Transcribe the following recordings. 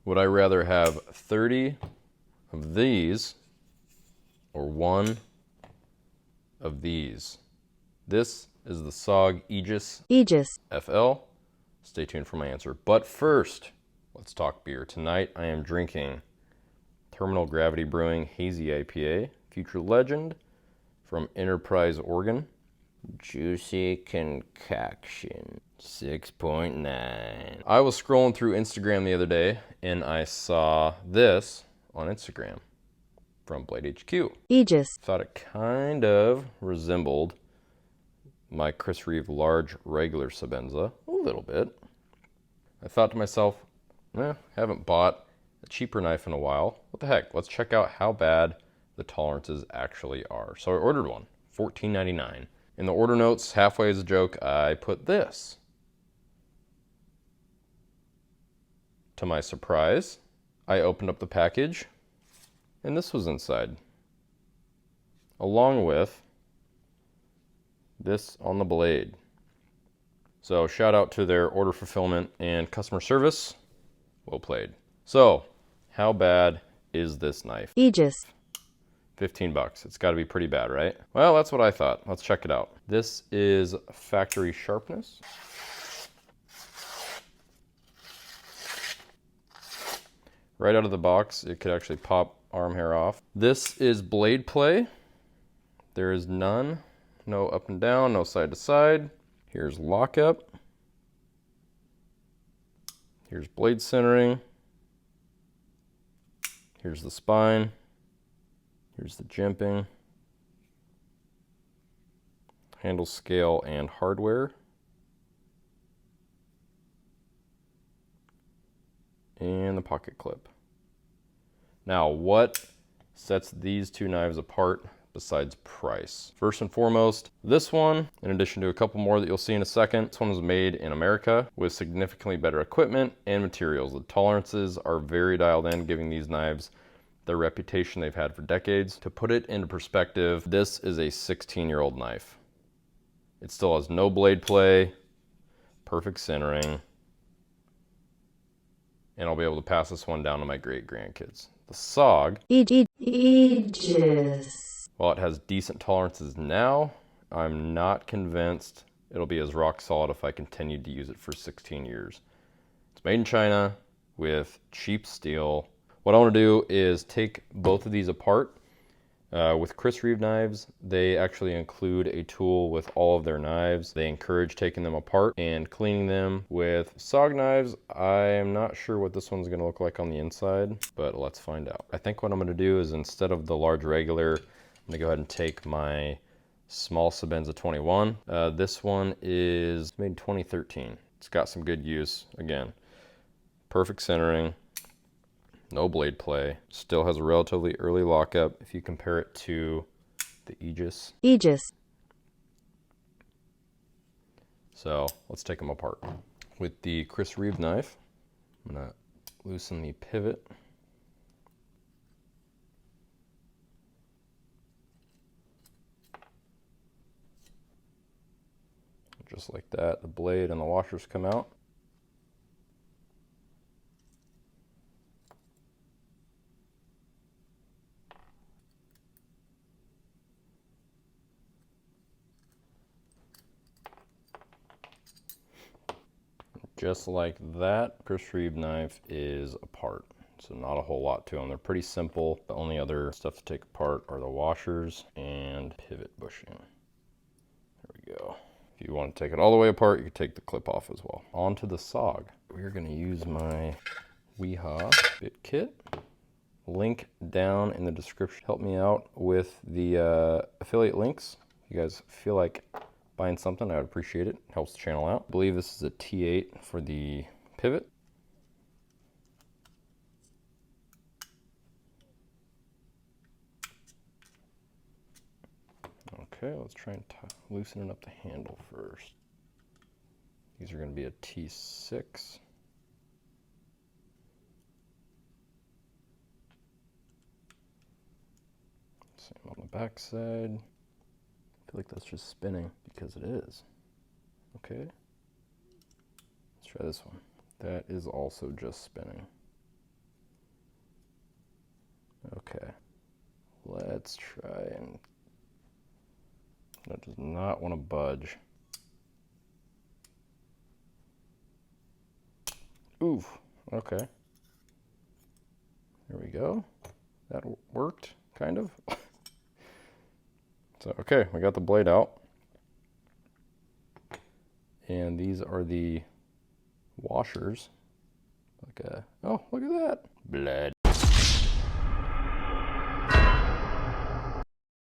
Would I rather have 30 of these or 1 of these? This is the SOG Aegis FL. Stay tuned for my answer. But first, let's talk beer. Tonight I am drinking Terminal Gravity Brewing Hazy IPA, Future Legend from Enterprise, Oregon. Juicy concoction, 6.9. I was scrolling through Instagram the other day and I saw this on Instagram from BladeHQ Aegis. Thought it kind of resembled my Chris Reeve large regular Sebenza a little bit. I thought to myself, haven't bought a cheaper knife in a while. What the heck? Let's check out how bad the tolerances actually are. So I ordered one, $14.99. In the order notes, halfway as a joke, I put this. To my surprise, I opened up the package and this was inside, along with this on the blade. So shout out to their order fulfillment and customer service. Well played. So how bad is this knife? Aegis. 15 bucks. It's got to be pretty bad, right? Well, that's what I thought. Let's check it out. This is factory sharpness. Right out of the box, it could actually pop arm hair off. This is blade play. There is none. No up and down, no side to side. Here's lockup. Here's blade centering. Here's the spine. Here's the jimping. Handle scale and hardware. And the pocket clip. Now, what sets these two knives apart besides price? First and foremost, this one, in addition to a couple more that you'll see in a second, this one was made in America with significantly better equipment and materials. The tolerances are very dialed in, giving these knives the reputation they've had for decades. To put it into perspective, this is a 16-year-old knife. It still has no blade play, perfect centering, and I'll be able to pass this one down to my great-grandkids. The SOG Aegis. While it has decent tolerances now, I'm not convinced it'll be as rock solid if I continued to use it for 16 years. It's made in China with cheap steel. What I want to do is take both of these apart. With Chris Reeve Knives, they actually include a tool with all of their knives. They encourage taking them apart and cleaning them. With SOG knives, I am not sure what this one's going to look like on the inside, but let's find out. I think what I'm going to do is, instead of the large regular, I'm going to go ahead and take my small Sebenza 21. This one is made in 2013. It's got some good use. Again, perfect centering. No blade play. Still has a relatively early lockup if you compare it to the Aegis. So let's take them apart. With the Chris Reeve knife, I'm gonna loosen the pivot. Just like that, the blade and the washers come out. Just like that, Chris Reeve knife is apart. So not a whole lot to them. They're pretty simple. The only other stuff to take apart are the washers and pivot bushing. There we go. If you want to take it all the way apart, you can take the clip off as well. On to the SOG. We're going to use my Weehaw bit kit. Link down in the description. Help me out with the affiliate links. If you guys feel like buying something, I would appreciate it. Helps the channel out. I believe this is a T8 for the pivot. Okay, let's try and loosen up the handle first. These are going to be a T6. Same on the back side. I feel like that's just spinning because it is. Okay, let's try this one. That is also just spinning. Let's try and... That does not want to budge. Oof, okay. There we go. That worked, kind of. So, okay, we got the blade out. And these are the washers. Okay. Oh, look at that. Blood.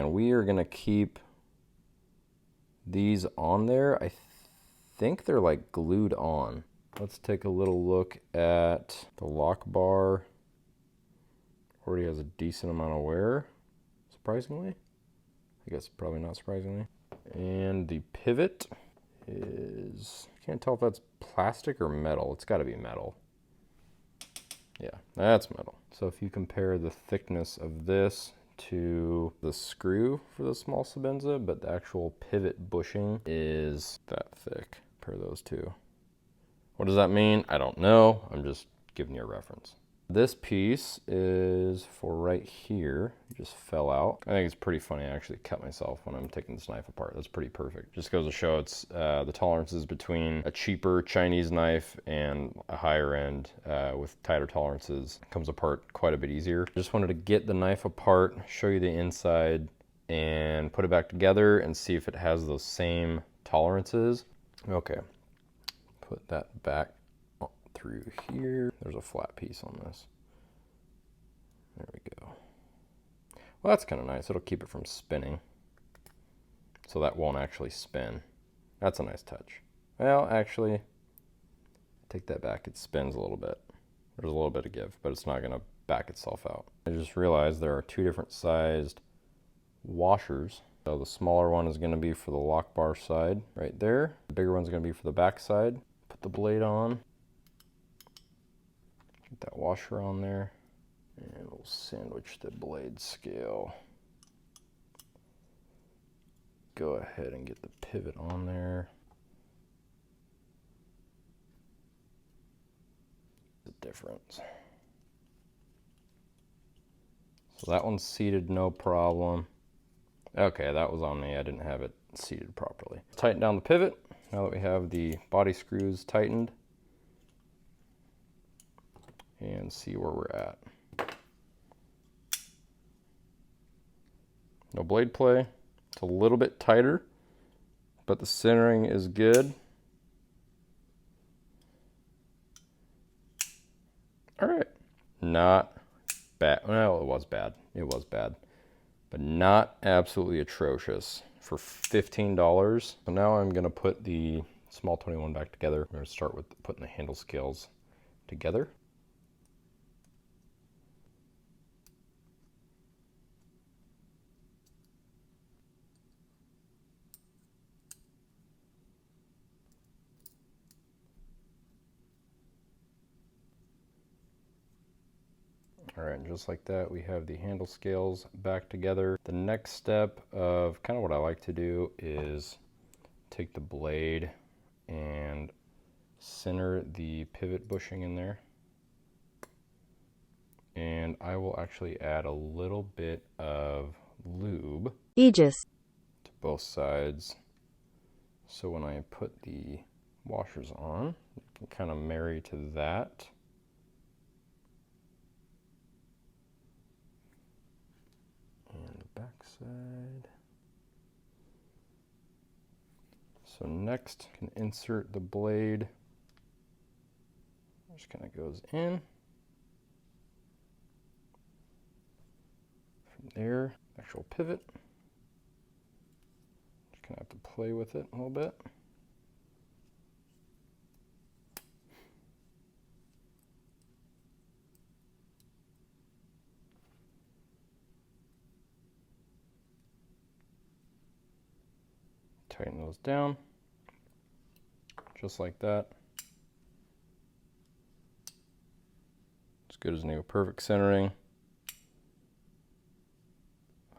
And we are going to keep these on there. I think they're like glued on. Let's take a little look at the lock bar. Already has a decent amount of wear, surprisingly. I guess probably not surprisingly. And the pivot is, I can't tell if that's plastic or metal. It's got to be metal. Yeah, that's metal. So if you compare the thickness of this to the screw for the small Sebenza, but the actual pivot bushing is that thick. Compare those two. What does that mean? I don't know. I'm just giving you a reference. This piece is for right here. It just fell out. I think it's pretty funny. I actually cut myself when I'm taking this knife apart. That's pretty perfect. Just goes to show it's the tolerances between a cheaper Chinese knife and a higher end with tighter tolerances comes apart quite a bit easier. Just wanted to get the knife apart, show you the inside, and put it back together and see if it has those same tolerances. Okay, put that back through here. There's a flat piece on this. There we go. Well, that's kind of nice. It'll keep it from spinning. So that won't actually spin. That's a nice touch. Well, actually, take that back. It spins a little bit. There's a little bit of give, but it's not going to back itself out. I just realized there are two different sized washers. So the smaller one is going to be for the lock bar side right there. The bigger one's going to be for the back side. Put the blade on. Get that washer on there. And we'll sandwich the blade scale. Go ahead and get the pivot on there. The difference. So that one's seated no problem. Okay, that was on me. I didn't have it seated properly. Tighten down the pivot. Now that we have the body screws tightened. And see where we're at. No blade play. It's a little bit tighter, but the centering is good. All right. Not bad. Well, it was bad. It was bad. But not absolutely atrocious for $15. So now I'm going to put the small 21 back together. I'm going to start with putting the handle scales together. All right, and just like that, we have the handle scales back together. The next step of kind of what I like to do is take the blade and center the pivot bushing in there. And I will actually add a little bit of lube Aegis to both sides. So when I put the washers on, you can kind of marry to that. And the back side. So next, you can insert the blade. Just kind of goes in. From there, actual pivot. Just gonna have to play with it a little bit. Tighten those down, just like that. As good as new, perfect centering.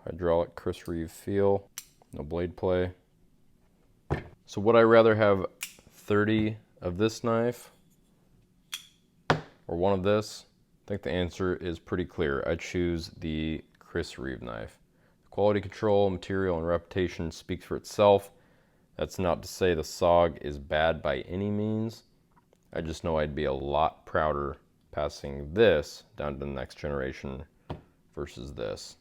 Hydraulic Chris Reeve feel, no blade play. So would I rather have 30 of this knife or one of this? I think the answer is pretty clear. I choose the Chris Reeve knife. Quality control, material, and reputation speaks for itself. That's not to say the SOG is bad by any means. I just know I'd be a lot prouder passing this down to the next generation versus this.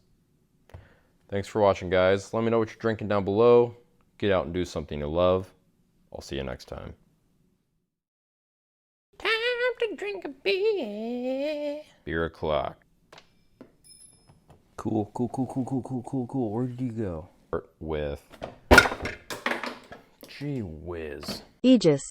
Thanks for watching, guys. Let me know what you're drinking down below. Get out and do something you love. I'll see you next time. Time to drink a beer. Beer o'clock. Cool. Where did you go? Start with... Gee whiz. Aegis.